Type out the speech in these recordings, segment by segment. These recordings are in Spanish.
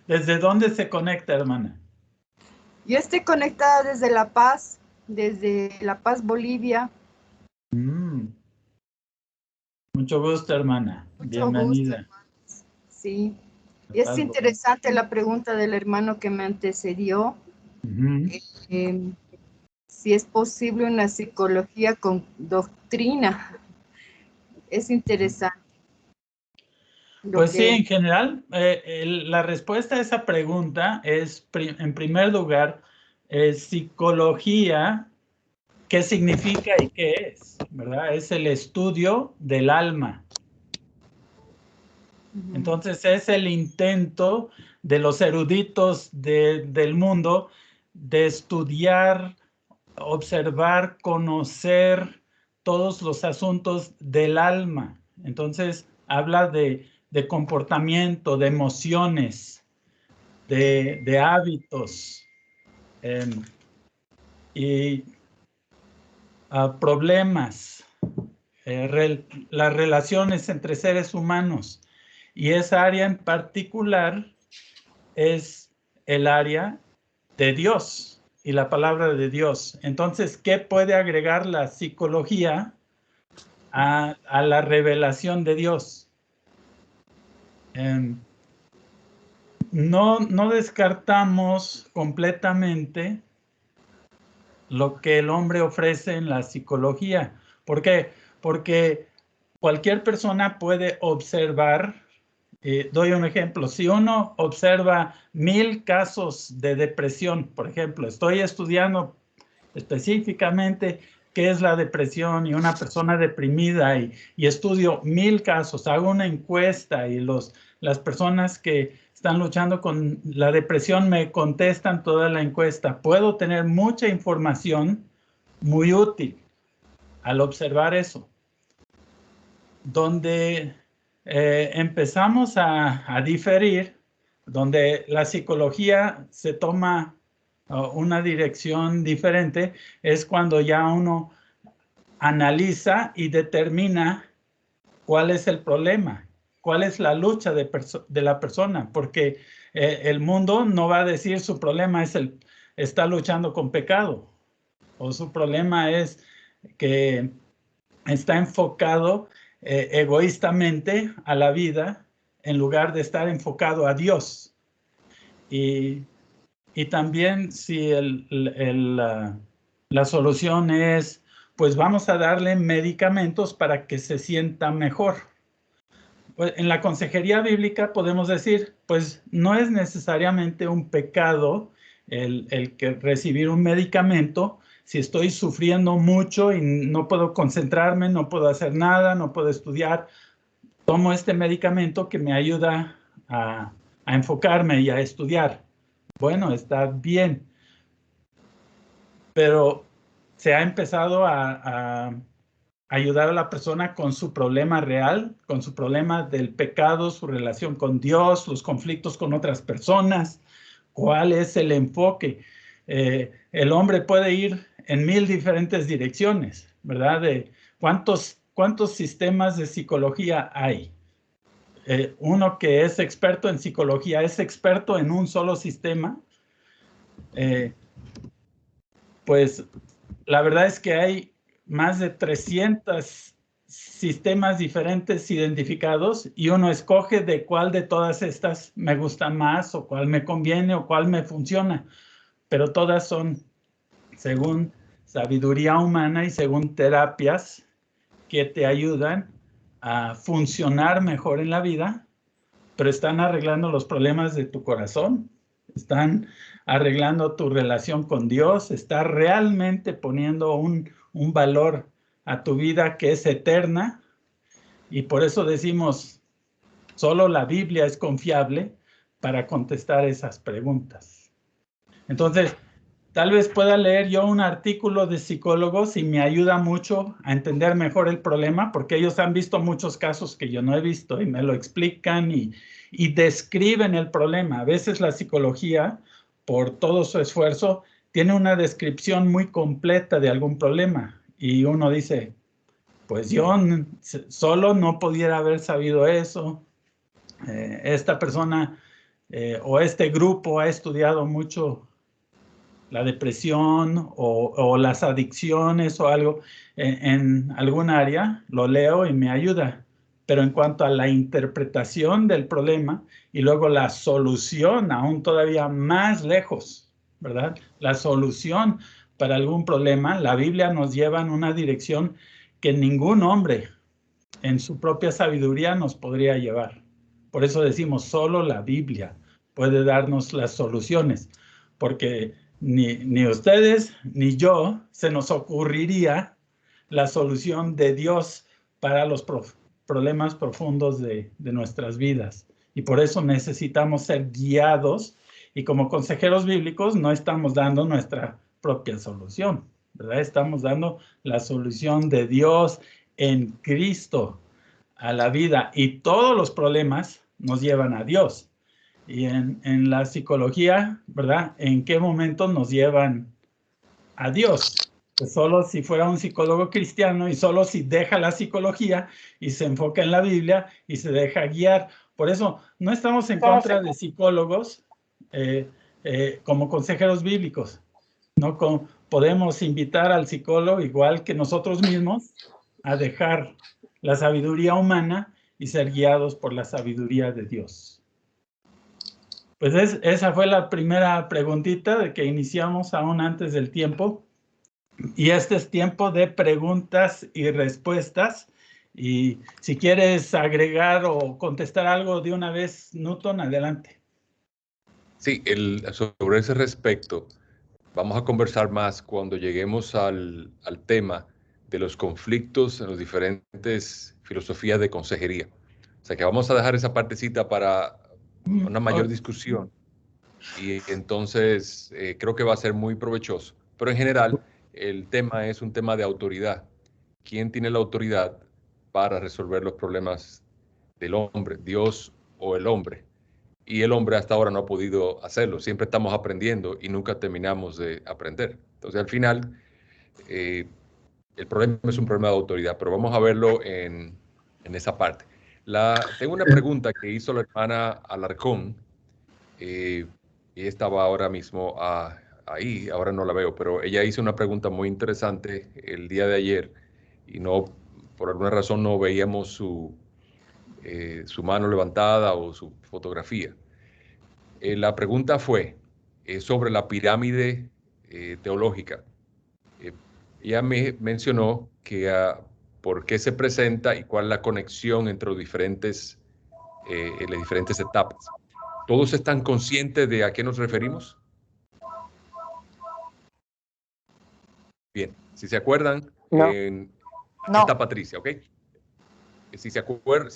¿Desde dónde se conecta, hermana? Yo estoy conectada desde La Paz, Bolivia. Mucho gusto, hermana. Mucho gusto, Bienvenida. hermanos. Sí. Y es interesante la pregunta del hermano que me antecedió. Si es posible una psicología con doctrina. Es interesante. Pues sí, en general, la respuesta a esa pregunta es, en primer lugar, psicología, ¿qué significa y qué es? ¿Verdad? Es el estudio del alma. Entonces es el intento de los eruditos del mundo de estudiar, observar, conocer todos los asuntos del alma. Entonces habla de comportamiento, de emociones, de hábitos y problemas, las relaciones entre seres humanos. Y esa área en particular es el área de Dios y la palabra de Dios. Entonces, ¿qué puede agregar la psicología a la revelación de Dios? No descartamos completamente lo que el hombre ofrece en la psicología. ¿Por qué? Porque cualquier persona puede observar. Doy un ejemplo. Si uno observa 1000 casos de depresión, por ejemplo, estoy estudiando específicamente qué es la depresión y una persona deprimida y estudio 1000 casos, hago una encuesta y las personas que están luchando con la depresión me contestan toda la encuesta. Puedo tener mucha información muy útil al observar eso. Donde empezamos a diferir, donde la psicología se toma una dirección diferente, es cuando ya uno analiza y determina cuál es el problema, cuál es la lucha de la persona, porque el mundo no va a decir su problema es está luchando con pecado, o su problema es que está enfocado egoístamente a la vida en lugar de estar enfocado a Dios. Y también si la solución es, pues vamos a darle medicamentos para que se sienta mejor. Pues en la consejería bíblica podemos decir, pues no es necesariamente un pecado el que recibir un medicamento. Si estoy sufriendo mucho y no puedo concentrarme, no puedo hacer nada, no puedo estudiar, tomo este medicamento que me ayuda a enfocarme y a estudiar. Bueno, está bien, pero se ha empezado a ayudar a la persona con su problema real, con su problema del pecado, su relación con Dios, los conflictos con otras personas. ¿Cuál es el enfoque? El hombre puede ir en 1000 diferentes direcciones, ¿verdad? ¿Cuántos sistemas de psicología hay? Uno que es experto en psicología, ¿es experto en un solo sistema? Pues la verdad es que hay más de 300 sistemas diferentes identificados y uno escoge de cuál de todas estas me gusta más o cuál me conviene o cuál me funciona, pero todas son según sabiduría humana y según terapias que te ayudan a funcionar mejor en la vida, pero están arreglando los problemas de tu corazón, están arreglando tu relación con Dios, está realmente poniendo un valor a tu vida que es eterna, y por eso decimos, solo la Biblia es confiable para contestar esas preguntas. Entonces, tal vez pueda leer yo un artículo de psicólogos y me ayuda mucho a entender mejor el problema, porque ellos han visto muchos casos que yo no he visto y me lo explican y describen el problema. A veces la psicología, por todo su esfuerzo, tiene una descripción muy completa de algún problema y uno dice, pues yo solo no pudiera haber sabido eso. esta persona o este grupo ha estudiado mucho la depresión o las adicciones o algo en algún área, lo leo y me ayuda. Pero en cuanto a la interpretación del problema y luego la solución, aún todavía más lejos, ¿verdad? La solución para algún problema, la Biblia nos lleva en una dirección que ningún hombre en su propia sabiduría nos podría llevar. Por eso decimos, solo la Biblia puede darnos las soluciones, porque ni ustedes ni yo se nos ocurriría la solución de Dios para los problemas profundos de nuestras vidas. Y por eso necesitamos ser guiados y como consejeros bíblicos no estamos dando nuestra propia solución, ¿verdad? Estamos dando la solución de Dios en Cristo a la vida y todos los problemas nos llevan a Dios. Y en la psicología, ¿verdad? ¿En qué momento nos llevan a Dios? Pues solo si fuera un psicólogo cristiano y solo si deja la psicología y se enfoca en la Biblia y se deja guiar. Por eso no estamos en contra de psicólogos como consejeros bíblicos. No podemos invitar al psicólogo, igual que nosotros mismos, a dejar la sabiduría humana y ser guiados por la sabiduría de Dios. Pues esa fue la primera preguntita de que iniciamos aún antes del tiempo. Y este es tiempo de preguntas y respuestas. Y si quieres agregar o contestar algo de una vez, Newton, adelante. Sí, sobre ese respecto, vamos a conversar más cuando lleguemos al tema de los conflictos en las diferentes filosofías de consejería. O sea que vamos a dejar esa partecita para una mayor discusión y entonces creo que va a ser muy provechoso. Pero en general, el tema es un tema de autoridad. ¿Quién tiene la autoridad para resolver los problemas del hombre, Dios o el hombre? Y el hombre hasta ahora no ha podido hacerlo. Siempre estamos aprendiendo y nunca terminamos de aprender. Entonces, al final, el problema es un problema de autoridad, pero vamos a verlo en esa parte. Tengo una pregunta que hizo la hermana Alarcón. Y estaba ahora mismo ahí, ahora no la veo, pero ella hizo una pregunta muy interesante el día de ayer y no, por alguna razón no veíamos su mano levantada o su fotografía. La pregunta fue sobre la pirámide teológica. Ella me mencionó que por qué se presenta y cuál es la conexión entre las diferentes etapas. ¿Todos están conscientes de a qué nos referimos? Bien, si se acuerdan, No. está Patricia, ¿ok? Si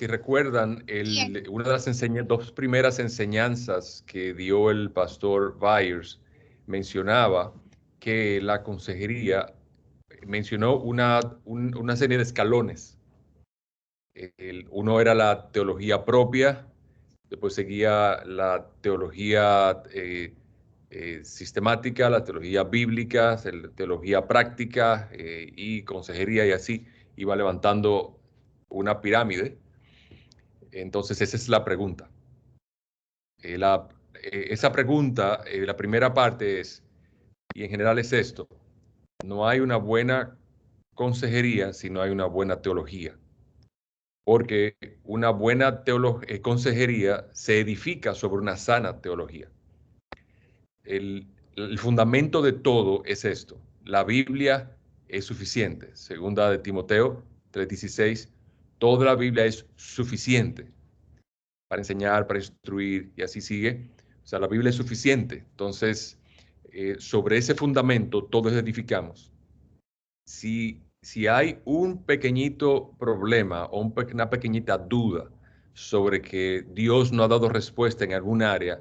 recuerdan, una de las dos primeras enseñanzas que dio el pastor Byers mencionaba que la consejería mencionó una serie de escalones. Uno era la teología propia, después seguía la teología sistemática, la teología bíblica, la teología práctica y consejería, y así iba levantando una pirámide. Entonces esa es la pregunta. Esa pregunta, la primera parte es, y en general es esto: no hay una buena consejería si no hay una buena teología. Porque una buena consejería se edifica sobre una sana teología. El fundamento de todo es esto: la Biblia es suficiente. Segunda de Timoteo 3:16, toda la Biblia es suficiente para enseñar, para instruir, y así sigue. O sea, la Biblia es suficiente. Entonces, sobre ese fundamento todos edificamos. Si hay un pequeñito problema o una pequeñita duda sobre que Dios no ha dado respuesta en algún área,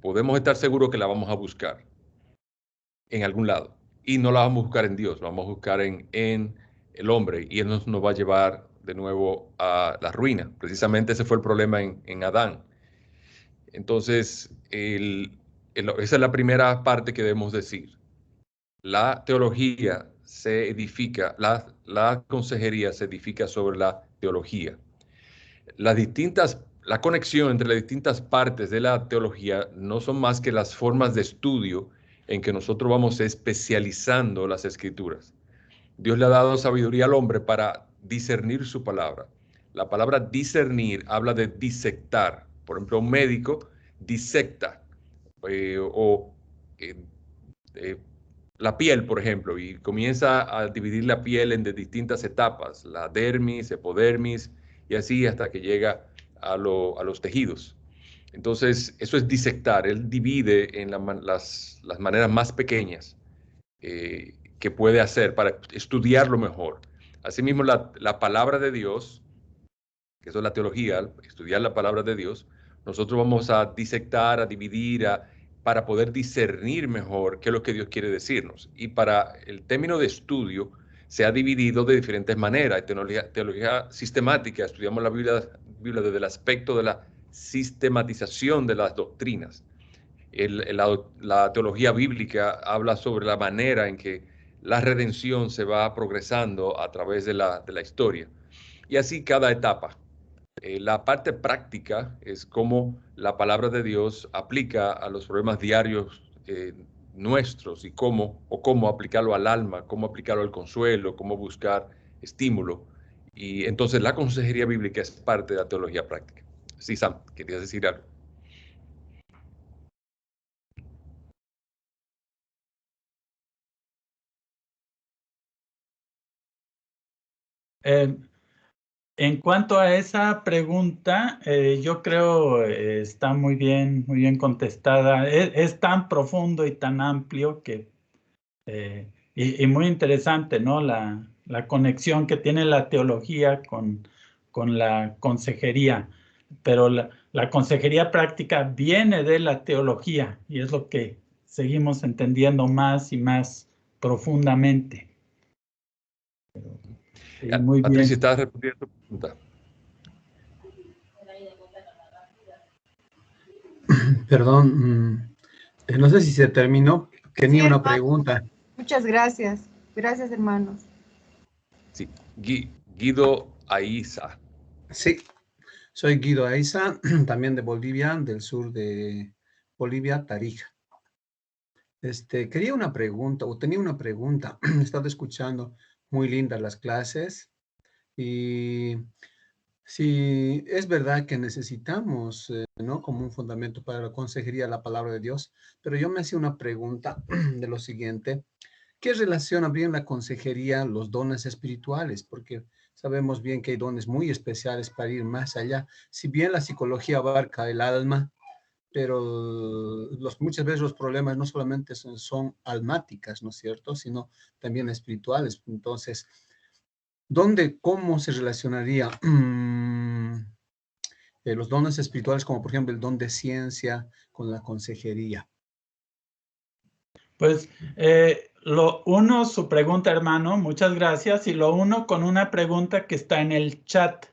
podemos estar seguros que la vamos a buscar en algún lado. Y no la vamos a buscar en Dios, la vamos a buscar en el hombre, y Él nos va a llevar de nuevo a la ruina. Precisamente ese fue el problema en Adán. Entonces, esa es la primera parte que debemos decir. La teología se edifica, la consejería se edifica sobre la teología. Las la conexión entre las distintas partes de la teología no son más que las formas de estudio en que nosotros vamos especializando las escrituras. Dios le ha dado sabiduría al hombre para discernir su palabra. La palabra discernir habla de disectar. Por ejemplo, un médico disecta la piel, por ejemplo, y comienza a dividir la piel en distintas etapas, la dermis, epidermis, y así hasta que llega a los tejidos. Entonces, eso es disectar. Él divide en las maneras más pequeñas que puede hacer para estudiarlo mejor. Asimismo, la palabra de Dios, que eso es la teología, estudiar la palabra de Dios, nosotros vamos a disectar, a dividir, para poder discernir mejor qué es lo que Dios quiere decirnos. Y para el término de estudio se ha dividido de diferentes maneras. Teología sistemática, estudiamos la Biblia desde el aspecto de la sistematización de las doctrinas. La teología bíblica habla sobre la manera en que la redención se va progresando a través de la historia. Y así cada etapa. La parte práctica es cómo la palabra de Dios aplica a los problemas diarios nuestros y cómo aplicarlo al alma, cómo aplicarlo al consuelo, cómo buscar estímulo. Y entonces la consejería bíblica es parte de la teología práctica. Sí, Sam, querías decir algo. En cuanto a esa pregunta, yo creo está muy bien contestada. Es tan profundo y tan amplio que, y muy interesante, ¿no? La conexión que tiene la teología con la consejería. Pero la consejería práctica viene de la teología y es lo que seguimos entendiendo más y más profundamente. Sí, muy bien. Patricia, ¿estás repitiendo tu pregunta? Perdón, no sé si se terminó. Tenía una pregunta. Muchas gracias. Gracias, hermanos. Sí, Guido Aiza. Sí, soy Guido Aiza, también de Bolivia, del sur de Bolivia, Tarija. Quería una pregunta, o tenía una pregunta. He estado escuchando muy lindas las clases y sí, es verdad que necesitamos, ¿no? Como un fundamento para la consejería la palabra de Dios, pero yo me hacía una pregunta de lo siguiente. ¿Qué relación habría en la consejería los dones espirituales? Porque sabemos bien que hay dones muy especiales para ir más allá. Si bien la psicología abarca el alma, pero muchas veces los problemas no solamente son almáticas, ¿no es cierto? Sino también espirituales. Entonces, cómo se relacionaría los dones espirituales, como por ejemplo el don de ciencia, con la consejería? Pues su pregunta, hermano, muchas gracias, y lo uno con una pregunta que está en el chat.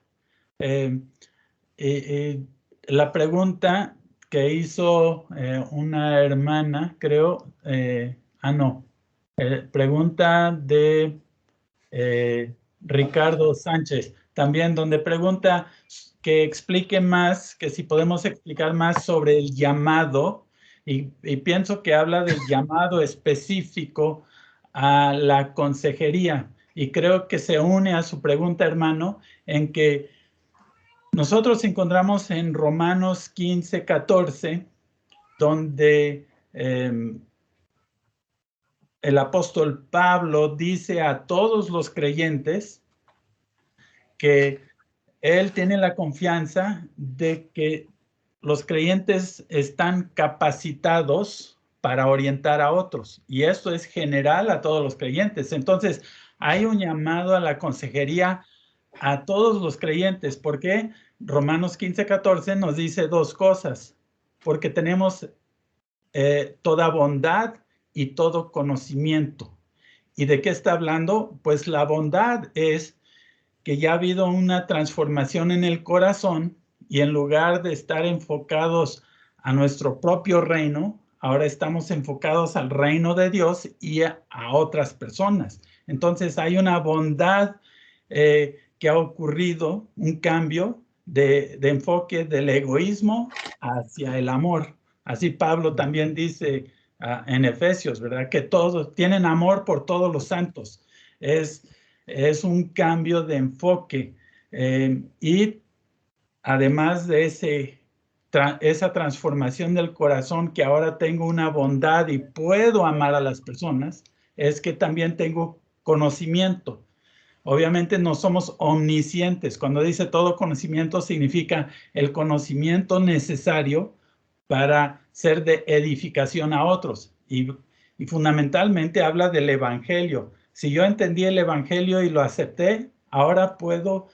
La pregunta que hizo una hermana, creo, pregunta de Ricardo Sánchez, también donde pregunta que explique más, que si podemos explicar más sobre el llamado, y pienso que habla del llamado específico a la consejería, y creo que se une a su pregunta, hermano, en que nosotros encontramos en Romanos 15, 14, donde el apóstol Pablo dice a todos los creyentes que él tiene la confianza de que los creyentes están capacitados para orientar a otros, y esto es general a todos los creyentes. Entonces, hay un llamado a la consejería a todos los creyentes. ¿Por qué? Romanos 15, 14 nos dice dos cosas. Porque tenemos toda bondad y todo conocimiento. ¿Y de qué está hablando? Pues la bondad es que ya ha habido una transformación en el corazón, y en lugar de estar enfocados a nuestro propio reino, ahora estamos enfocados al reino de Dios y a otras personas. Entonces hay una bondad que ha ocurrido, un cambio de enfoque del egoísmo hacia el amor. Así Pablo también dice en Efesios, ¿verdad? Que todos tienen amor por todos los santos. Es un cambio de enfoque. Y además de esa transformación del corazón, que ahora tengo una bondad y puedo amar a las personas, es que también tengo conocimiento. Obviamente no somos omniscientes. Cuando dice todo conocimiento, significa el conocimiento necesario para ser de edificación a otros. Y fundamentalmente habla del evangelio. Si yo entendí el evangelio y lo acepté, ahora puedo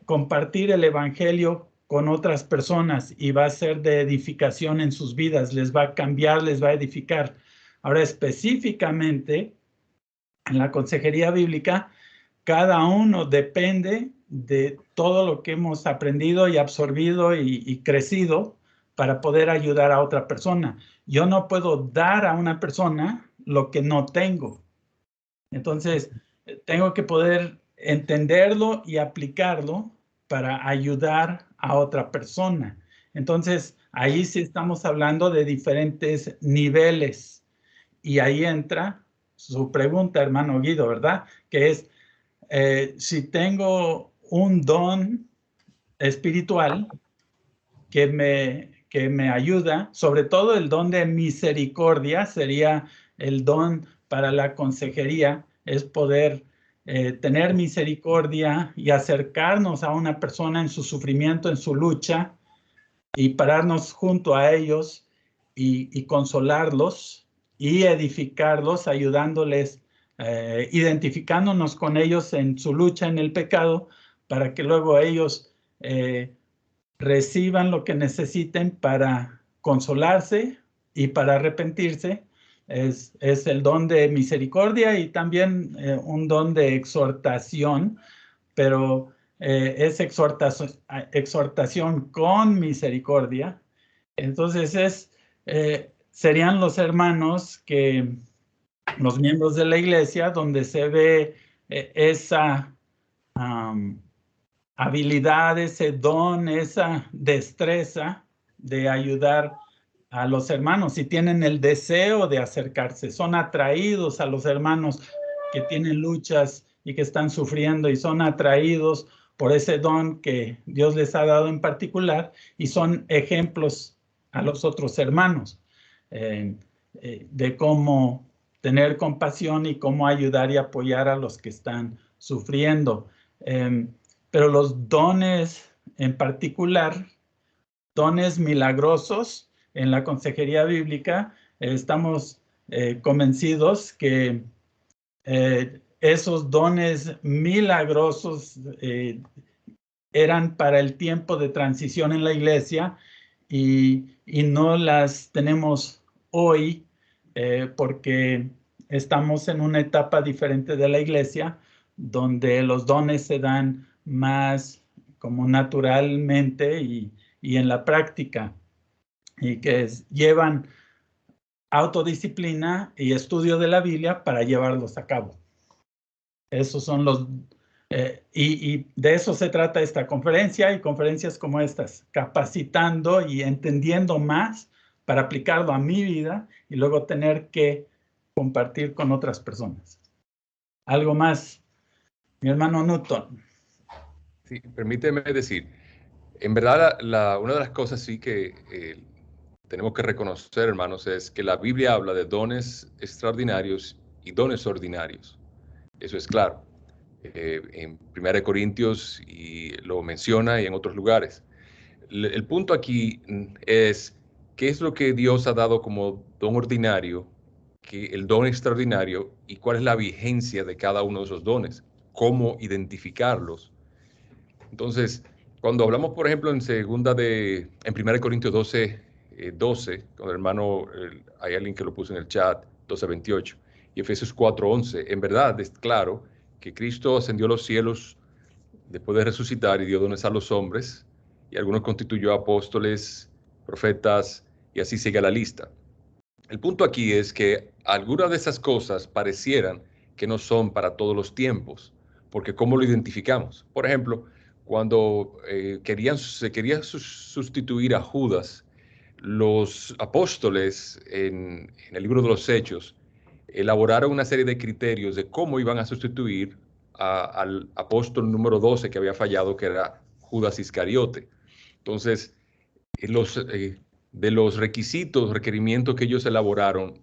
compartir el evangelio con otras personas y va a ser de edificación en sus vidas, les va a cambiar, les va a edificar. Ahora, específicamente, en la consejería bíblica, cada uno depende de todo lo que hemos aprendido y absorbido y crecido para poder ayudar a otra persona. Yo no puedo dar a una persona lo que no tengo. Entonces, tengo que poder entenderlo y aplicarlo para ayudar a otra persona. Entonces, ahí sí estamos hablando de diferentes niveles. Y ahí entra su pregunta, hermano Guido, ¿verdad? Que es, si tengo un don espiritual que me ayuda, sobre todo el don de misericordia, sería el don para la consejería, es poder tener misericordia y acercarnos a una persona en su sufrimiento, en su lucha, y pararnos junto a ellos y consolarlos y edificarlos, ayudándoles, identificándonos con ellos en su lucha en el pecado, para que luego ellos reciban lo que necesiten para consolarse y para arrepentirse. Es el don de misericordia y también un don de exhortación, pero es exhortación con misericordia. Entonces serían los hermanos los miembros de la iglesia, donde se ve esa habilidad, ese don, esa destreza de ayudar a los hermanos, si tienen el deseo de acercarse, son atraídos a los hermanos que tienen luchas y que están sufriendo, y son atraídos por ese don que Dios les ha dado en particular, y son ejemplos a los otros hermanos de cómo tener compasión y cómo ayudar y apoyar a los que están sufriendo. Pero los dones en particular, dones milagrosos, en la consejería bíblica, estamos convencidos que esos dones milagrosos eran para el tiempo de transición en la iglesia y no las tenemos hoy porque estamos en una etapa diferente de la iglesia donde los dones se dan más como naturalmente y en la práctica, y que llevan autodisciplina y estudio de la Biblia para llevarlos a cabo. Esos son los... y de eso se trata esta conferencia y conferencias como estas, capacitando y entendiendo más para aplicarlo a mi vida y luego tener que compartir con otras personas. ¿Algo más, mi hermano Newton? Sí, permíteme decir, en verdad una de las cosas sí que tenemos que reconocer, hermanos, es que la Biblia habla de dones extraordinarios y dones ordinarios. Eso es claro. En 1 Corintios y lo menciona y en otros lugares. El punto aquí es qué es lo que Dios ha dado como don ordinario, el don extraordinario, y cuál es la vigencia de cada uno de esos dones, cómo identificarlos. Entonces, cuando hablamos, por ejemplo, en 1 Corintios 12, 12, con el hermano, hay alguien que lo puso en el chat, 12:28, y Efesios 4:11, en verdad es claro que Cristo ascendió a los cielos después de resucitar y dio dones a los hombres, y algunos constituyó apóstoles, profetas, y así sigue la lista. El punto aquí es que algunas de esas cosas parecieran que no son para todos los tiempos, porque ¿cómo lo identificamos? Por ejemplo, cuando se quería sustituir a Judas, los apóstoles en el libro de los Hechos elaboraron una serie de criterios de cómo iban a sustituir al apóstol número 12 que había fallado, que era Judas Iscariote. Entonces, de los requerimientos que ellos elaboraron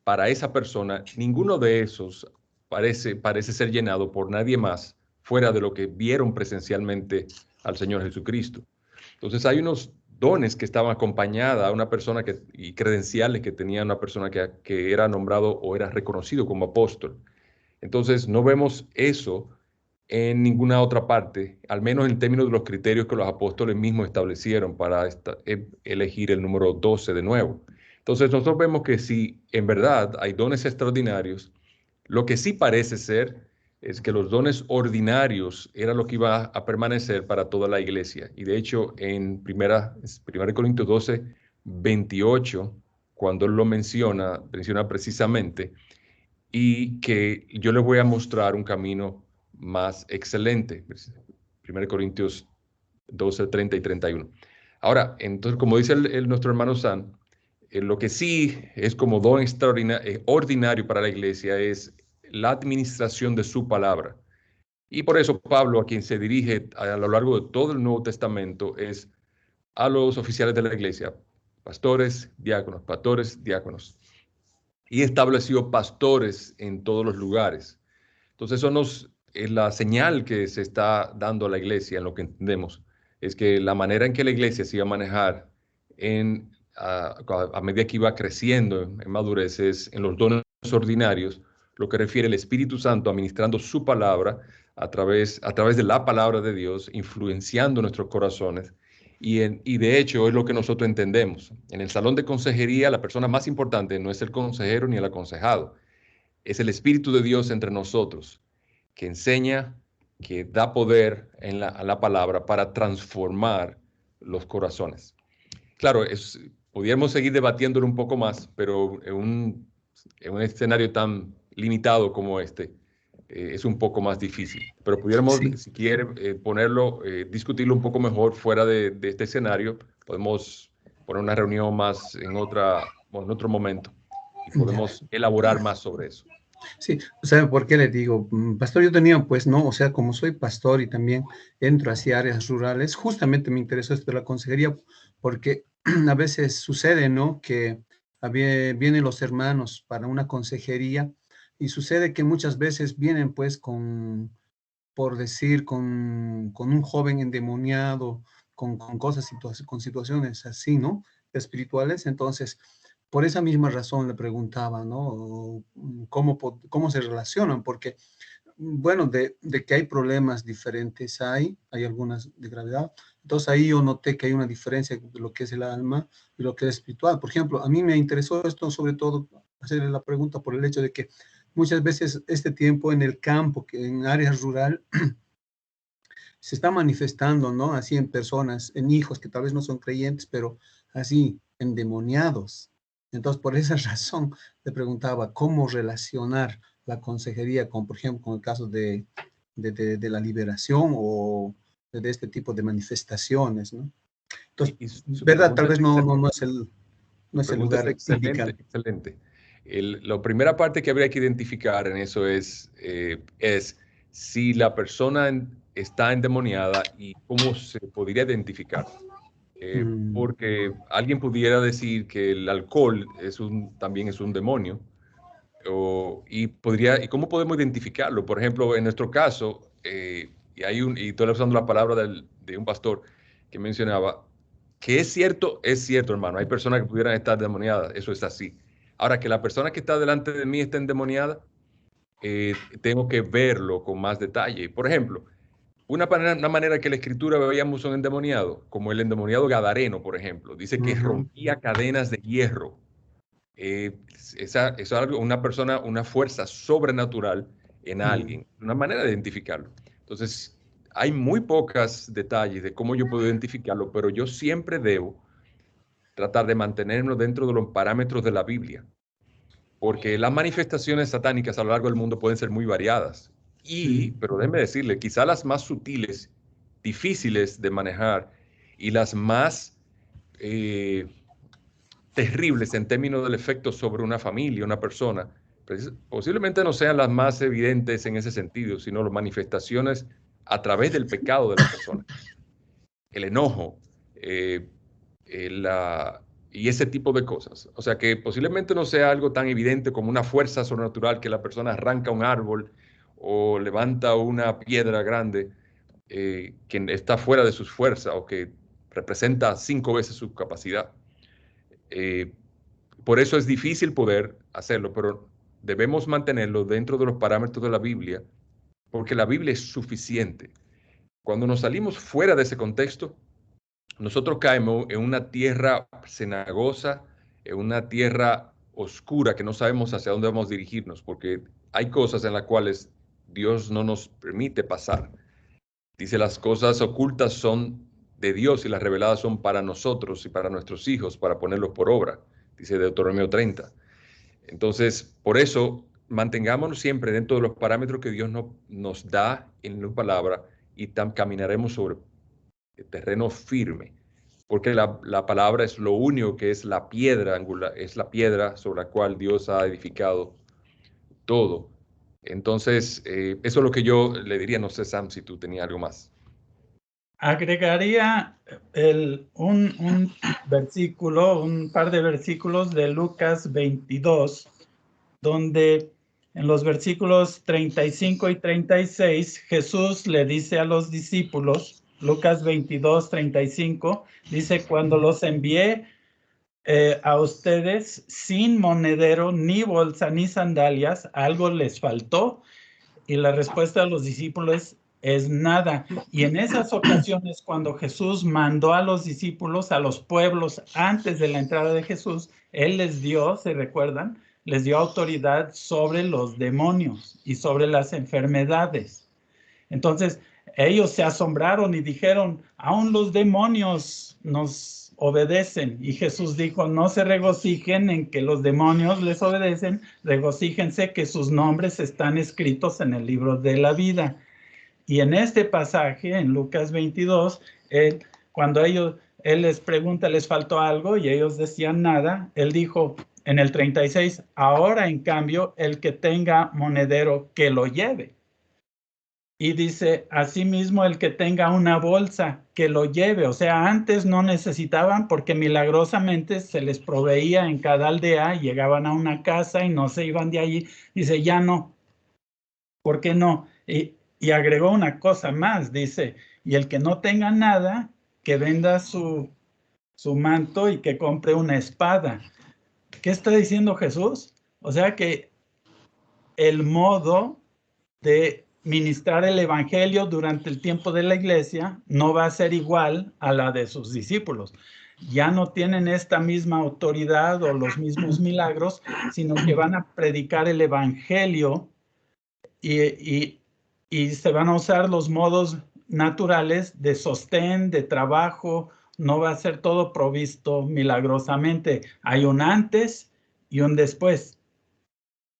para esa persona, ninguno de esos parece ser llenado por nadie más fuera de lo que vieron presencialmente al Señor Jesucristo. Entonces hay unos dones que estaban acompañadas a una persona y credenciales que tenía una persona que era nombrado o era reconocido como apóstol. Entonces no vemos eso en ninguna otra parte, al menos en términos de los criterios que los apóstoles mismos establecieron para elegir el número 12 de nuevo. Entonces nosotros vemos que si en verdad hay dones extraordinarios, lo que sí parece ser es que los dones ordinarios era lo que iba a permanecer para toda la iglesia. Y de hecho en 1 Corintios 12, 28, cuando él lo menciona precisamente, y que yo les voy a mostrar un camino más excelente. 1 Corintios 12, 30 y 31. Ahora, entonces, como dice nuestro hermano San, lo que sí es como don ordinario para la iglesia es la administración de su palabra. Y por eso Pablo, a quien se dirige a lo largo de todo el Nuevo Testamento, es a los oficiales de la iglesia, pastores, diáconos. Y estableció pastores en todos los lugares. Entonces, eso es la señal que se está dando a la iglesia, en lo que entendemos, es que la manera en que la iglesia se iba a manejar a medida que iba creciendo en madurez es en los dones ordinarios, lo que refiere el Espíritu Santo administrando su palabra a través de la palabra de Dios, influenciando nuestros corazones. Y de hecho es lo que nosotros entendemos. En el salón de consejería, la persona más importante no es el consejero ni el aconsejado, es el Espíritu de Dios entre nosotros, que enseña, que da poder a la palabra para transformar los corazones. Claro, pudiéramos seguir debatiéndolo un poco más, pero en un escenario tan limitado como este, es un poco más difícil. Pero pudiéramos, sí, si quiere, discutirlo un poco mejor fuera de este escenario. Podemos poner una reunión más en otro momento y podemos elaborar más sobre eso. Sí, ¿sabe por qué le digo? Pastor, yo tenía, pues, no, o sea, como soy pastor y también entro hacia áreas rurales, justamente me interesó esto de la consejería, porque a veces sucede, ¿no? Que vienen los hermanos para una consejería y sucede que muchas veces vienen, pues, por decir, con un joven endemoniado, con cosas, con situaciones así, ¿no? Espirituales. Entonces, por esa misma razón le preguntaba, ¿no? ¿Cómo se relacionan? Porque, bueno, de que hay problemas diferentes, hay algunas de gravedad. Entonces ahí yo noté que hay una diferencia de lo que es el alma y lo que es espiritual. Por ejemplo, a mí me interesó esto, sobre todo, hacerle la pregunta por el hecho de que muchas veces este tiempo en el campo, en áreas rural, se está manifestando, ¿no? Así en personas, en hijos que tal vez no son creyentes, pero así, endemoniados. Entonces, por esa razón, le preguntaba cómo relacionar la consejería con, por ejemplo, con el caso de la liberación o de este tipo de manifestaciones, ¿no? Entonces, ¿verdad? Tal vez no es el lugar indicado. Excelente. La primera parte que habría que identificar en eso es si la persona está endemoniada y cómo se podría identificar. Porque alguien pudiera decir que el alcohol también es un demonio. ¿Y cómo podemos identificarlo? Por ejemplo, en nuestro caso, y estoy usando la palabra de un pastor que mencionaba, que es cierto, hermano, hay personas que pudieran estar endemoniadas, eso es así. Ahora, que la persona que está delante de mí está endemoniada, tengo que verlo con más detalle. Por ejemplo, una manera que la Escritura veíamos un endemoniado, como el endemoniado gadareno, por ejemplo, dice que rompía cadenas de hierro. Es algo, una fuerza sobrenatural en alguien, una manera de identificarlo. Entonces, hay muy pocos detalles de cómo yo puedo identificarlo, pero yo siempre debo tratar de mantenernos dentro de los parámetros de la Biblia, porque las manifestaciones satánicas a lo largo del mundo pueden ser muy variadas. Pero déjeme decirle, quizá las más sutiles difíciles de manejar y las más terribles en términos del efecto sobre una familia, una persona, posiblemente no sean las más evidentes en ese sentido, sino las manifestaciones a través del pecado de la persona. El enojo, y ese tipo de cosas. O sea que posiblemente no sea algo tan evidente como una fuerza sobrenatural que la persona arranca un árbol o levanta una piedra grande que está fuera de sus fuerzas o que representa 5 veces su capacidad. Por eso es difícil poder hacerlo, pero debemos mantenerlo dentro de los parámetros de la Biblia, porque la Biblia es suficiente. Cuando nos salimos fuera de ese contexto, nosotros caemos en una tierra cenagosa, en una tierra oscura que no sabemos hacia dónde vamos a dirigirnos, porque hay cosas en las cuales Dios no nos permite pasar. Dice, las cosas ocultas son de Dios y las reveladas son para nosotros y para nuestros hijos, para ponerlos por obra, dice Deuteronomio 30. Entonces, por eso, mantengámonos siempre dentro de los parámetros que Dios nos da en la palabra y caminaremos sobre terreno firme, porque la palabra es lo único que es la piedra angular, es la piedra sobre la cual Dios ha edificado todo. Entonces, eso es lo que yo le diría. No sé, Sam, si tú tenías algo más. Agregaría un versículo, un par de versículos de Lucas 22, donde en los versículos 35 y 36, Jesús le dice a los discípulos, Lucas 22, 35, dice, cuando los envié a ustedes sin monedero, ni bolsa, ni sandalias, algo les faltó. Y la respuesta de los discípulos es nada. Y en esas ocasiones, cuando Jesús mandó a los discípulos a los pueblos antes de la entrada de Jesús, Él les dio, ¿se recuerdan? Les dio autoridad sobre los demonios y sobre las enfermedades. Entonces, ellos se asombraron y dijeron, aún los demonios nos obedecen. Y Jesús dijo, no se regocijen en que los demonios les obedecen, regocíjense que sus nombres están escritos en el libro de la vida. Y en este pasaje, en Lucas 22, cuando Él les pregunta, ¿les faltó algo? Y ellos decían nada. Él dijo en el 36, ahora en cambio, el que tenga monedero, que lo lleve. Y dice, asimismo, el que tenga una bolsa, que lo lleve. O sea, antes no necesitaban porque milagrosamente se les proveía en cada aldea, llegaban a una casa y no se iban de allí. Dice, ya no. ¿Por qué no? Y agregó una cosa más, dice, y el que no tenga nada, que venda su manto y que compre una espada. ¿Qué está diciendo Jesús? O sea que el modo de ministrar el evangelio durante el tiempo de la iglesia no va a ser igual a la de sus discípulos. Ya no tienen esta misma autoridad o los mismos milagros, sino que van a predicar el evangelio y se van a usar los modos naturales de sostén, de trabajo. No va a ser todo provisto milagrosamente. Hay un antes y un después.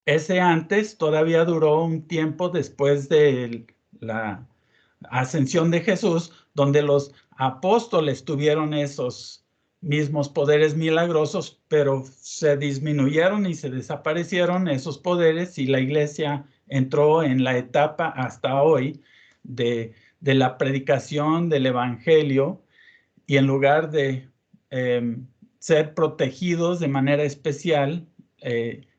Ese antes todavía duró un tiempo después de la ascensión de Jesús, donde los apóstoles tuvieron esos mismos poderes milagrosos, pero se disminuyeron y se desaparecieron esos poderes y la iglesia entró en la etapa hasta hoy de la predicación del evangelio, y en lugar de ser protegidos de manera especial,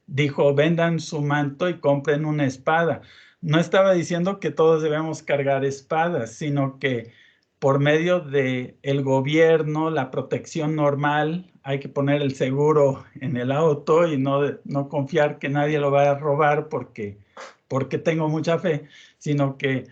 dijo, vendan su manto y compren una espada. No estaba diciendo que todos debemos cargar espadas, sino que por medio del gobierno, la protección normal, hay que poner el seguro en el auto y no confiar que nadie lo va a robar porque tengo mucha fe, sino que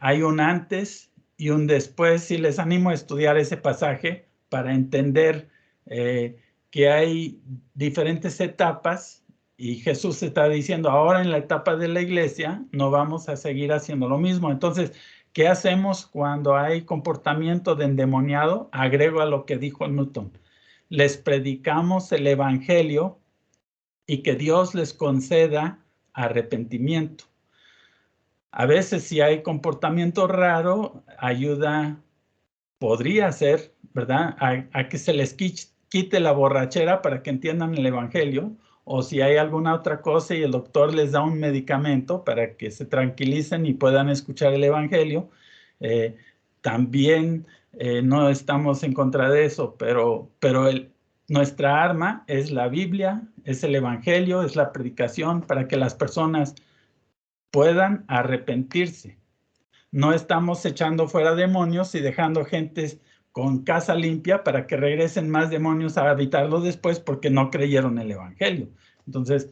hay un antes y un después. Y les animo a estudiar ese pasaje para entender que hay diferentes etapas. Y Jesús está diciendo, ahora en la etapa de la iglesia no vamos a seguir haciendo lo mismo. Entonces, ¿qué hacemos cuando hay comportamiento de endemoniado? Agrego a lo que dijo Newton. Les predicamos el evangelio y que Dios les conceda arrepentimiento. A veces si hay comportamiento raro, ayuda, podría ser, ¿verdad? A que se les quite la borrachera para que entiendan el evangelio, o si hay alguna otra cosa y el doctor les da un medicamento para que se tranquilicen y puedan escuchar el evangelio. También no estamos en contra de eso, pero nuestra arma es la Biblia, es el evangelio, es la predicación para que las personas puedan arrepentirse. No estamos echando fuera demonios y dejando gente con casa limpia para que regresen más demonios a habitarlo después porque no creyeron el evangelio. Entonces,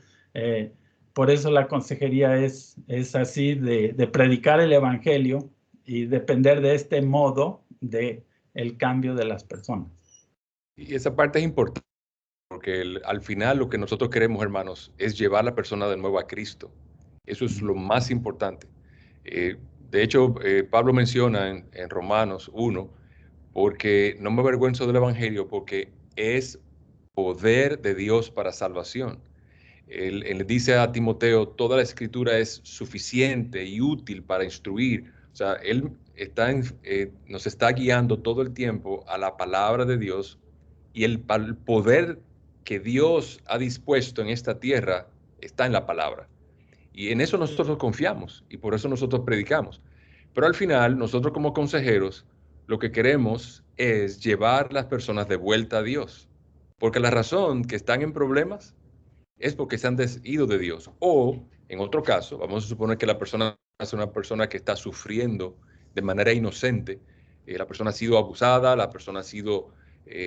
por eso la consejería es así de predicar el evangelio y depender de este modo de el cambio de las personas. Y esa parte es importante porque al final lo que nosotros queremos, hermanos, es llevar a la persona de nuevo a Cristo. Eso es lo más importante. De hecho, Pablo menciona en Romanos 1, porque no me avergüenzo del evangelio porque es poder de Dios para salvación. Él dice a Timoteo, toda la escritura es suficiente y útil para instruir. O sea, él nos está guiando todo el tiempo a la palabra de Dios y el poder que Dios ha dispuesto en esta tierra está en la palabra. Y en eso nosotros confiamos y por eso nosotros predicamos. Pero al final, nosotros como consejeros, lo que queremos es llevar a las personas de vuelta a Dios. Porque la razón que están en problemas es porque se han ido de Dios. O, en otro caso, vamos a suponer que la persona es una persona que está sufriendo de manera inocente. La persona ha sido abusada, la persona ha sido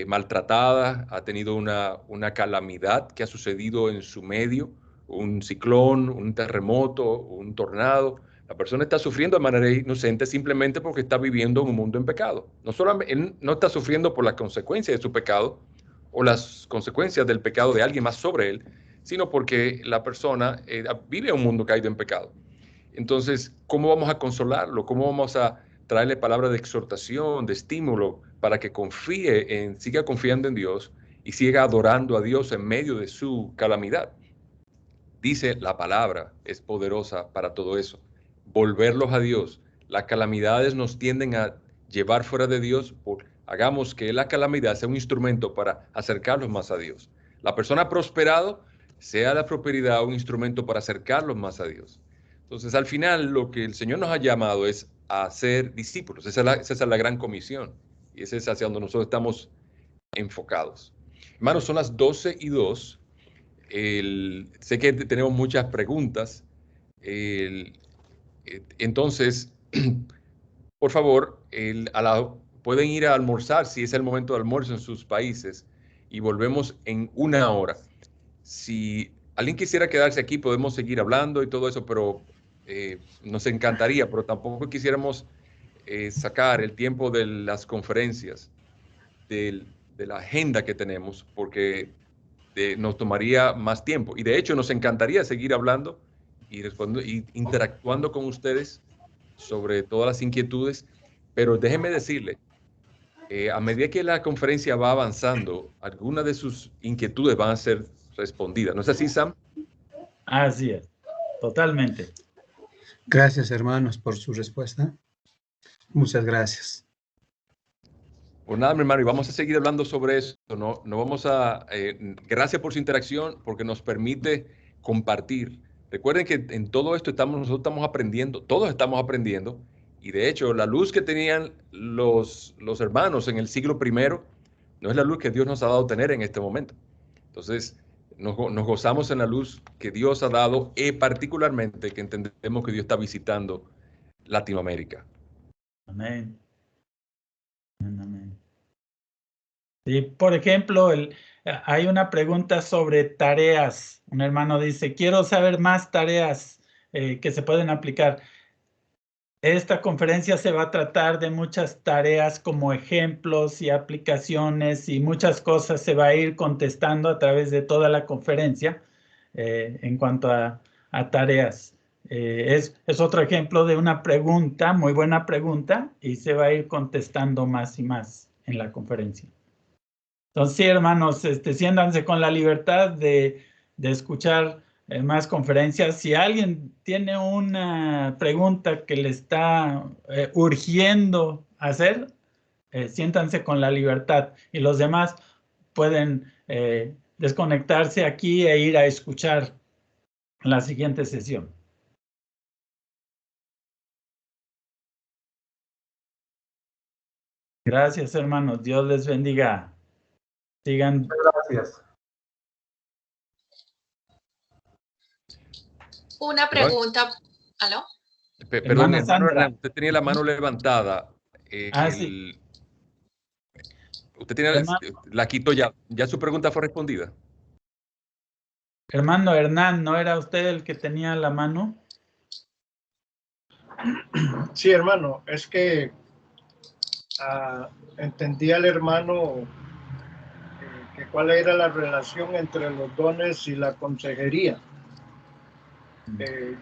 maltratada, ha tenido una calamidad que ha sucedido en su medio, un ciclón, un terremoto, un tornado. La persona está sufriendo de manera inocente simplemente porque está viviendo en un mundo en pecado. No solamente, él no está sufriendo por las consecuencias de su pecado o las consecuencias del pecado de alguien más sobre él, sino porque la persona vive en un mundo caído en pecado. Entonces, ¿cómo vamos a consolarlo? ¿Cómo vamos a traerle palabras de exhortación, de estímulo, para que siga confiando en Dios y siga adorando a Dios en medio de su calamidad? Dice, la palabra es poderosa para todo eso. Volverlos a Dios. Las calamidades nos tienden a llevar fuera de Dios. Hagamos que la calamidad sea un instrumento para acercarlos más a Dios. La persona ha prosperado, sea la prosperidad un instrumento para acercarlos más a Dios. Entonces, al final, lo que el Señor nos ha llamado es a ser discípulos. Esa es la gran comisión. Y ese es hacia donde nosotros estamos enfocados. Hermanos, son las 12:02. Sé que tenemos muchas preguntas. Entonces, por favor, pueden ir a almorzar si es el momento de almuerzo en sus países y volvemos en 1 hora. Si alguien quisiera quedarse aquí, podemos seguir hablando y todo eso, pero nos encantaría, pero tampoco quisiéramos sacar el tiempo de las conferencias, de la agenda que tenemos, porque nos tomaría más tiempo. Y de hecho, nos encantaría seguir hablando y interactuando con ustedes sobre todas las inquietudes, pero déjenme decirle, a medida que la conferencia va avanzando, algunas de sus inquietudes van a ser respondidas. ¿No es así, Sam? Así es, totalmente. Gracias, hermanos, por su respuesta. Muchas gracias. Pues nada, mi hermano, y vamos a seguir hablando sobre eso. No vamos a... gracias por su interacción, porque nos permite compartir. Recuerden que en todo esto nosotros estamos aprendiendo, todos estamos aprendiendo, y de hecho la luz que tenían los hermanos en el siglo I no es la luz que Dios nos ha dado tener en este momento. Entonces, nos gozamos en la luz que Dios ha dado, y particularmente que entendemos que Dios está visitando Latinoamérica. Amén. Amén. Sí, por ejemplo, hay una pregunta sobre tareas. Un hermano dice, quiero saber más tareas que se pueden aplicar. Esta conferencia se va a tratar de muchas tareas como ejemplos y aplicaciones y muchas cosas se va a ir contestando a través de toda la conferencia en cuanto a tareas. Es otro ejemplo de una pregunta, muy buena pregunta, y se va a ir contestando más y más en la conferencia. Entonces, sí, hermanos, siéntanse con la libertad de escuchar más conferencias. Si alguien tiene una pregunta que le está urgiendo hacer, siéntanse con la libertad y los demás pueden desconectarse aquí e ir a escuchar la siguiente sesión. Gracias, hermanos. Dios les bendiga. Sigan. Gracias. Una pregunta. ¿Aló? Perdón, Hermana hermano Sandra. Hernán, usted tenía la mano levantada. Sí. Usted tiene, la quito ya. ¿Ya su pregunta fue respondida? Hermano Hernán, ¿no era usted el que tenía la mano? Sí, hermano, es que entendía el hermano que cuál era la relación entre los dones y la consejería.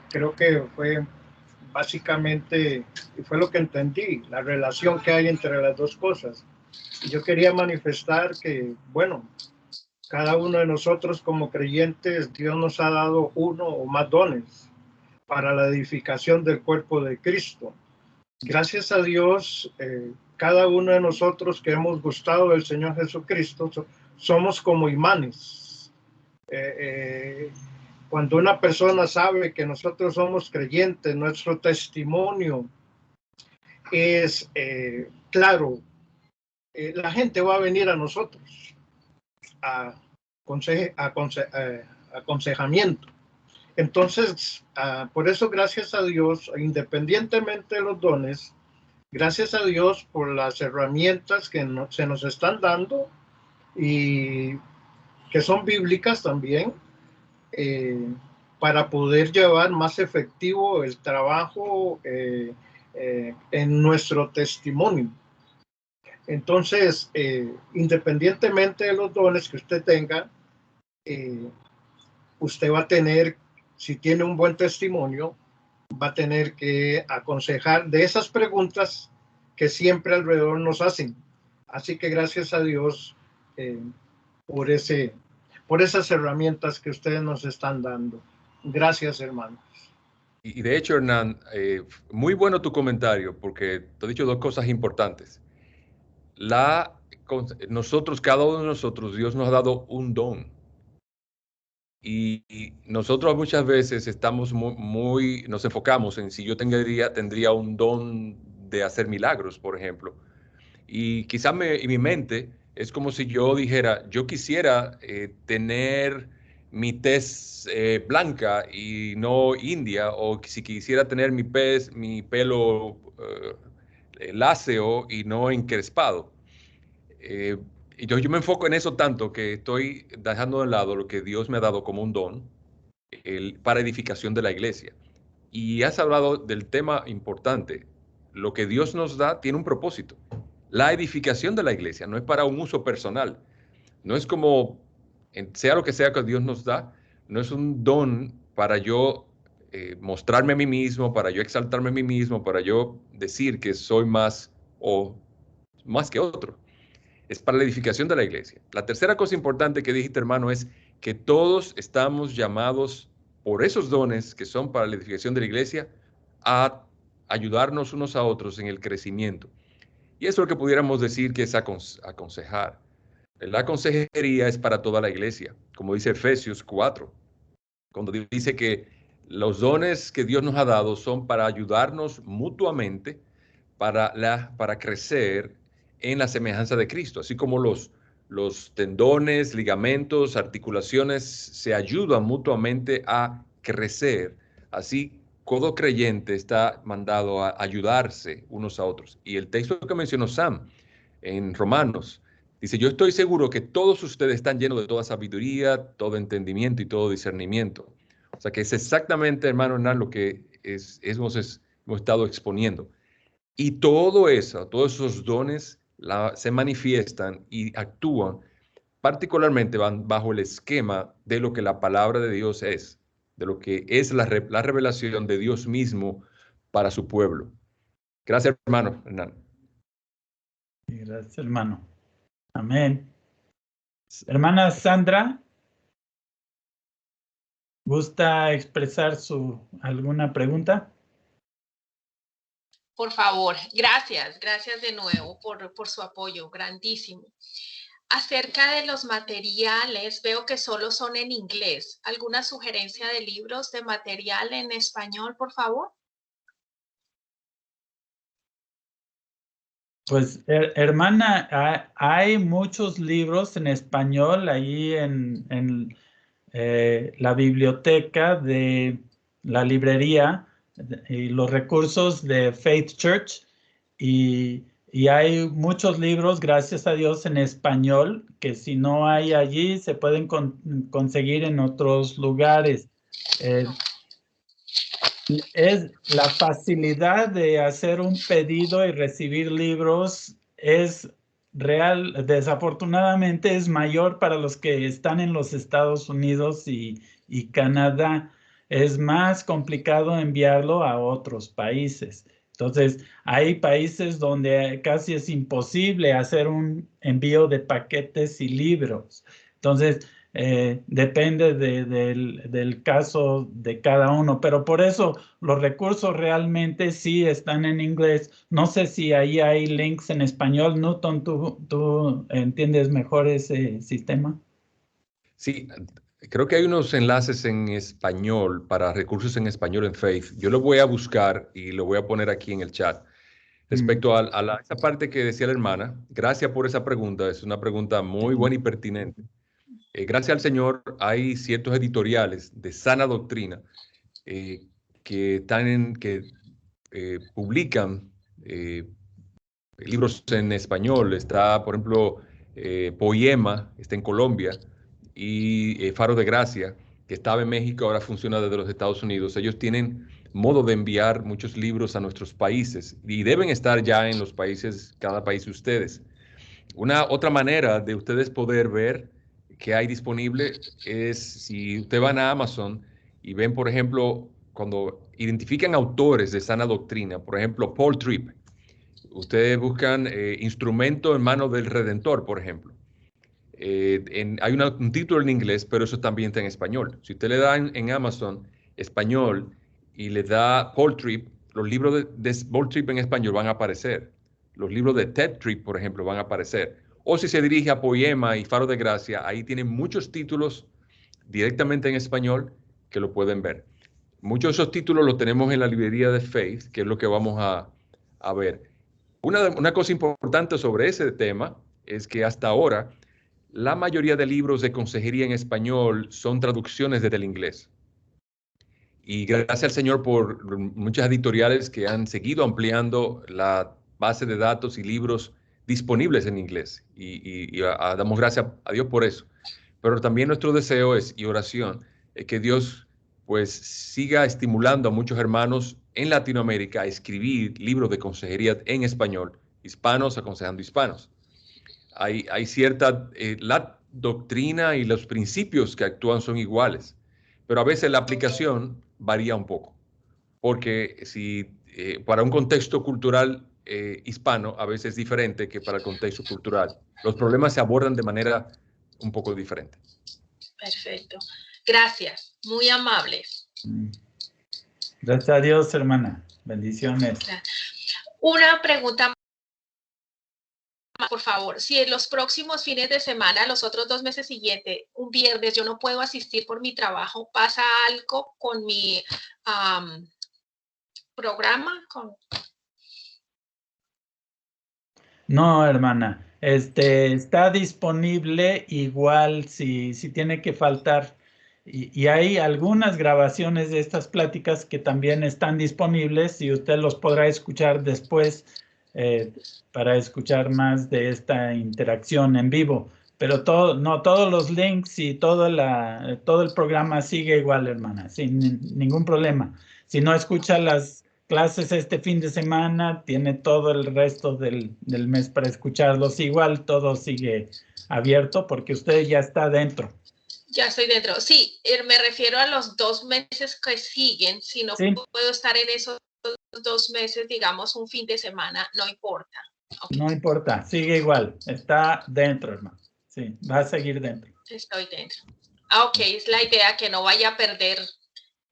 Creo que fue básicamente, y fue lo que entendí, la relación que hay entre las dos cosas. Y yo quería manifestar que, bueno, cada uno de nosotros como creyentes, Dios nos ha dado uno o más dones para la edificación del cuerpo de Cristo. Gracias a Dios, cada uno de nosotros que hemos gustado del Señor Jesucristo, somos como imanes. Cuando una persona sabe que nosotros somos creyentes, nuestro testimonio es claro. La gente va a venir a nosotros a aconsejamiento. Entonces, por eso, gracias a Dios, independientemente de los dones, gracias a Dios por las herramientas que se nos están dando y que son bíblicas también, para poder llevar más efectivo el trabajo en nuestro testimonio. Entonces, independientemente de los dones que usted tenga, usted va a tener, si tiene un buen testimonio, va a tener que aconsejar de esas preguntas que siempre alrededor nos hacen. Así que gracias a Dios por esas herramientas que ustedes nos están dando. Gracias, hermanos. Y de hecho, Hernán, muy bueno tu comentario, porque te he dicho dos cosas importantes. Nosotros, cada uno de nosotros, Dios nos ha dado un don. Y nosotros muchas veces estamos nos enfocamos en si yo tendría un don de hacer milagros, por ejemplo. Y quizá en mi mente es como si yo dijera, yo quisiera tener mi tez blanca y no india, o si quisiera tener mi pelo láceo y no encrespado. Y yo me enfoco en eso tanto que estoy dejando de lado lo que Dios me ha dado como un don para edificación de la iglesia. Y has hablado del tema importante. Lo que Dios nos da tiene un propósito. La edificación de la iglesia no es para un uso personal. No es como, sea lo que sea que Dios nos da, no es un don para yo mostrarme a mí mismo, para yo exaltarme a mí mismo, para yo decir que soy más que otro. Es para la edificación de la iglesia. La tercera cosa importante que dijiste, hermano, es que todos estamos llamados por esos dones que son para la edificación de la iglesia a ayudarnos unos a otros en el crecimiento. Y eso es lo que pudiéramos decir que es aconsejar. La consejería es para toda la iglesia, como dice Efesios 4, cuando dice que los dones que Dios nos ha dado son para ayudarnos mutuamente para crecer en la semejanza de Cristo, así como los tendones, ligamentos, articulaciones se ayudan mutuamente a crecer. Así, todo creyente está mandado a ayudarse unos a otros. Y el texto que mencionó Sam en Romanos dice, yo estoy seguro que todos ustedes están llenos de toda sabiduría, todo entendimiento y todo discernimiento. O sea que es exactamente, hermano Hernán, lo que hemos estado exponiendo. Y todo eso, todos esos dones se manifiestan y actúan, particularmente van bajo el esquema de lo que la palabra de Dios es, de lo que es la revelación de Dios mismo para su pueblo. Gracias, hermano Hernán. Gracias, hermano. Amén. Hermana Sandra. ¿Gusta expresar alguna pregunta? Por favor, gracias de nuevo por su apoyo, grandísimo. Acerca de los materiales, veo que solo son en inglés. ¿Alguna sugerencia de libros de material en español, por favor? Pues, hermana, hay muchos libros en español ahí en la biblioteca de la librería y los recursos de Faith Church y hay muchos libros, gracias a Dios, en español que si no hay allí se pueden conseguir en otros lugares. Es la facilidad de hacer un pedido y recibir libros es real, desafortunadamente es mayor para los que están en los Estados Unidos y Canadá. Es más complicado enviarlo a otros países. Entonces, hay países donde casi es imposible hacer un envío de paquetes y libros. Entonces, depende del caso de cada uno, pero por eso los recursos realmente sí están en inglés. No sé si ahí hay links en español. Newton, ¿tú entiendes mejor ese sistema? Sí, creo que hay unos enlaces en español para recursos en español en Faith. Yo lo voy a buscar y lo voy a poner aquí en el chat. Respecto a esa parte que decía la hermana, gracias por esa pregunta. Es una pregunta muy buena y pertinente. Gracias al Señor, hay ciertos editoriales de sana doctrina que publican libros en español. Está, por ejemplo, Poema, está en Colombia, y Faro de Gracia, que estaba en México, ahora funciona desde los Estados Unidos. Ellos tienen modo de enviar muchos libros a nuestros países y deben estar ya en los países, cada país de ustedes. Otra manera de ustedes poder ver que hay disponible es si ustedes van a Amazon y ven, por ejemplo, cuando identifican autores de sana doctrina, por ejemplo, Paul Tripp, ustedes buscan Instrumento en manos del Redentor, por ejemplo. Hay un título en inglés, pero eso también está en español. Si usted le da en Amazon español y le da Paul Tripp, los libros de Paul Tripp en español van a aparecer. Los libros de Ted Tripp, por ejemplo, van a aparecer. O si se dirige a Poema y Faro de Gracia, ahí tienen muchos títulos directamente en español que lo pueden ver. Muchos de esos títulos los tenemos en la librería de Faith, que es lo que vamos a ver. Una cosa importante sobre ese tema es que hasta ahora la mayoría de libros de consejería en español son traducciones desde el inglés. Y gracias al Señor por muchas editoriales que han seguido ampliando la base de datos y libros disponibles en inglés. Y damos gracias a Dios por eso. Pero también nuestro deseo y oración es que Dios pues siga estimulando a muchos hermanos en Latinoamérica a escribir libros de consejería en español, hispanos aconsejando hispanos. Hay cierta, la doctrina y los principios que actúan son iguales, pero a veces la aplicación varía un poco, porque si para un contexto cultural hispano a veces es diferente que para el contexto cultural. Los problemas se abordan de manera un poco diferente. Perfecto. Gracias. Muy amables. Gracias a Dios, hermana. Bendiciones. Una pregunta, por favor. Si en los próximos fines de semana, los otros 2 meses siguientes, un viernes, yo no puedo asistir por mi trabajo, ¿pasa algo con mi programa? No, hermana. Está disponible igual si tiene que faltar. Y hay algunas grabaciones de estas pláticas que también están disponibles y usted los podrá escuchar después para escuchar más de esta interacción en vivo. Pero todos los links y todo el programa sigue igual, hermana, sin ningún problema. Si no escucha las clases este fin de semana, tiene todo el resto del mes para escucharlos. Igual todo sigue abierto porque usted ya está dentro. Ya estoy dentro. Sí, me refiero a los 2 meses que siguen. Si no puedo estar en esos 2 meses, digamos, un fin de semana, no importa. Okay. No importa, sigue igual. Está dentro, hermano. Sí, va a seguir dentro. Estoy dentro. Ok, es la idea que no vaya a perder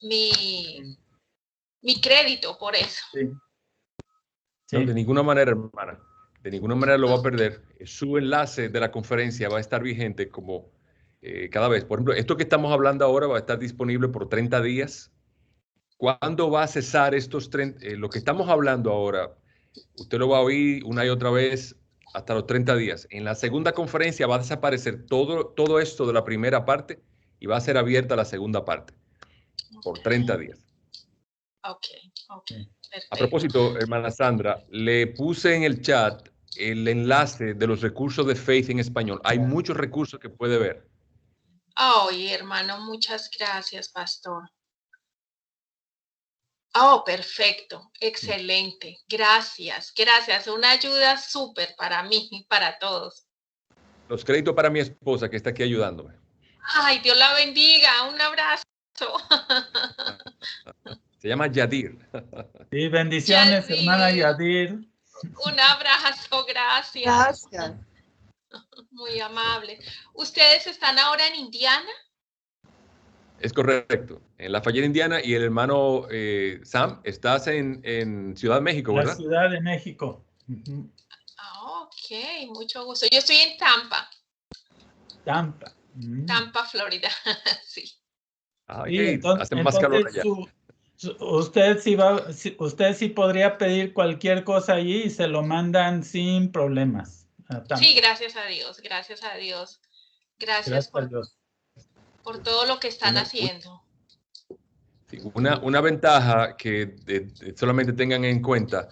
mi crédito por eso. Sí. No, Sí. de ninguna manera, hermana. De ninguna manera lo va a perder. Su enlace de la conferencia va a estar vigente como cada vez. Por ejemplo, esto que estamos hablando ahora va a estar disponible por 30 días. ¿Cuándo va a cesar estos 30? Lo que estamos hablando ahora, usted lo va a oír una y otra vez hasta los 30 días. En la segunda conferencia va a desaparecer todo esto de la primera parte y va a ser abierta la segunda parte por 30 días. Ok, perfecto. A propósito, hermana Sandra, le puse en el chat el enlace de los recursos de Faith en español. Hay muchos recursos que puede ver. Ay, hermano, muchas gracias, pastor. Oh, perfecto, excelente. Gracias. Una ayuda súper para mí y para todos. Los créditos para mi esposa que está aquí ayudándome. Ay, Dios la bendiga. Un abrazo. Se llama Yadir. Sí, bendiciones, Yadir. hermana Yadir. Un abrazo, gracias. Gracias. Muy amable. ¿Ustedes están ahora en Indiana? Es correcto. En Lafayette, Indiana, y el hermano Sam, estás en Ciudad de México, La ¿verdad? Ciudad de México. Ujú. Ok, mucho gusto. Yo estoy en Tampa. Tampa. Tampa, Florida. Sí. Ah, Sí, hace más calor allá. Usted sí podría pedir cualquier cosa allí y se lo mandan sin problemas. Sí, gracias a Dios, gracias a Dios. Gracias a Dios. por todo lo que están haciendo. Sí, una ventaja que solamente tengan en cuenta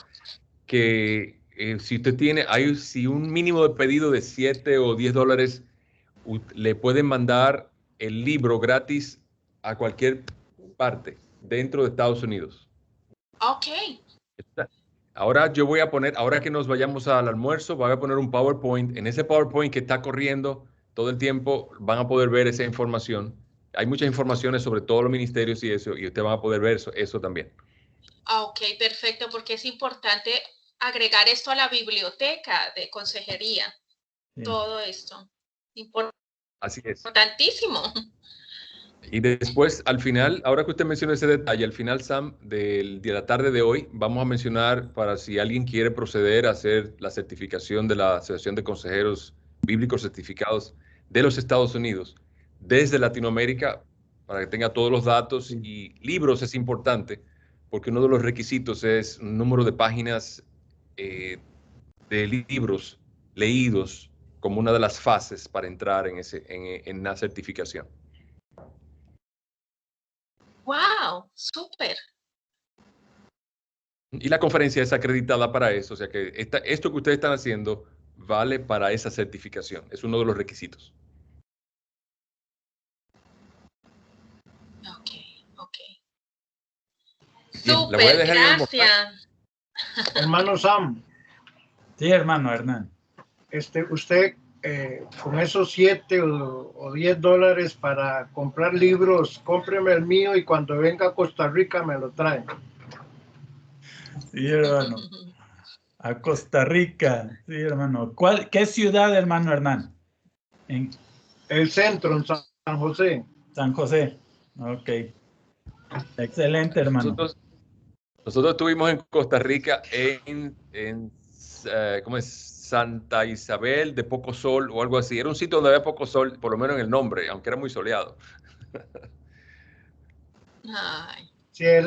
que si usted tiene, si un mínimo de pedido de $7 o $10, le pueden mandar el libro gratis a cualquier parte dentro de Estados Unidos. Ok. Ahora yo voy a poner, ahora que nos vayamos al almuerzo, voy a poner un PowerPoint. En ese PowerPoint que está corriendo todo el tiempo, van a poder ver esa información. Hay muchas informaciones sobre todos los ministerios y eso, y ustedes van a poder ver eso también. Ok, perfecto, porque es importante agregar esto a la biblioteca de consejería. Sí. Todo esto. Así es. Importantísimo. Y después, al final, ahora que usted menciona ese detalle, al final, Sam, de la tarde de hoy, vamos a mencionar para si alguien quiere proceder a hacer la certificación de la Asociación de Consejeros Bíblicos Certificados de los Estados Unidos, desde Latinoamérica, para que tenga todos los datos. Y libros es importante, porque uno de los requisitos es un número de páginas de libros leídos como una de las fases para entrar en la certificación. ¡Wow! ¡Súper! Y la conferencia es acreditada para eso, o sea que esto que ustedes están haciendo vale para esa certificación, es uno de los requisitos. Ok. Bien, ¡Súper! Gracias. Hermano Sam. Sí, hermano Hernán. Usted con esos $7 o $10 para comprar libros, cómpreme el mío y cuando venga a Costa Rica me lo trae. Sí, hermano. A Costa Rica. Sí, hermano. ¿Qué ciudad, hermano Hernán? El centro, en San José. San José. Ok. Excelente, hermano. Nosotros estuvimos en Costa Rica ¿cómo es? Santa Isabel de Poco Sol o algo así. Era un sitio donde había poco sol, por lo menos en el nombre, aunque era muy soleado. Ay. Sí, es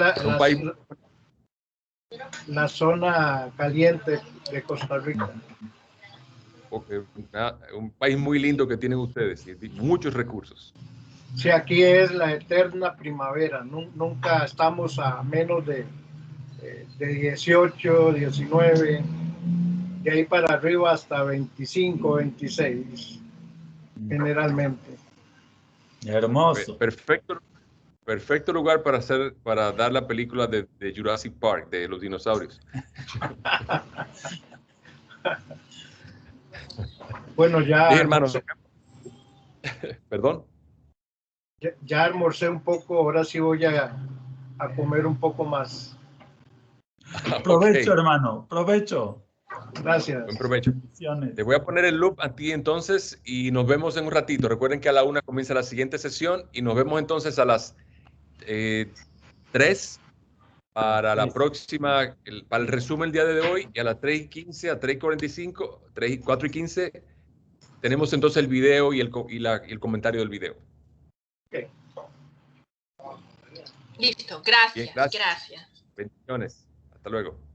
la zona caliente de Costa Rica. Un país muy lindo que tienen ustedes y muchos recursos. Sí, aquí es la eterna primavera. Nunca estamos a menos de 18, 19, de ahí para arriba hasta 25, 26, generalmente. Hermoso. Perfecto lugar para dar la película de Jurassic Park, de los dinosaurios. Bueno, ya... Sí, hermano. Perdón. Ya almorcé un poco, ahora sí voy a comer un poco más. Provecho, hermano, provecho. Gracias. Buen provecho. Bendiciones. Te voy a poner el loop a ti entonces y nos vemos en un ratito. Recuerden que a la 1 comienza la siguiente sesión y nos vemos entonces a las 3 para la próxima, para el resumen el día de hoy, y a las 3:15, a 3:45, 4:15 tenemos entonces el video y el comentario del video. Okay. Listo, gracias, Bien, gracias. gracias. Bendiciones. Hasta luego.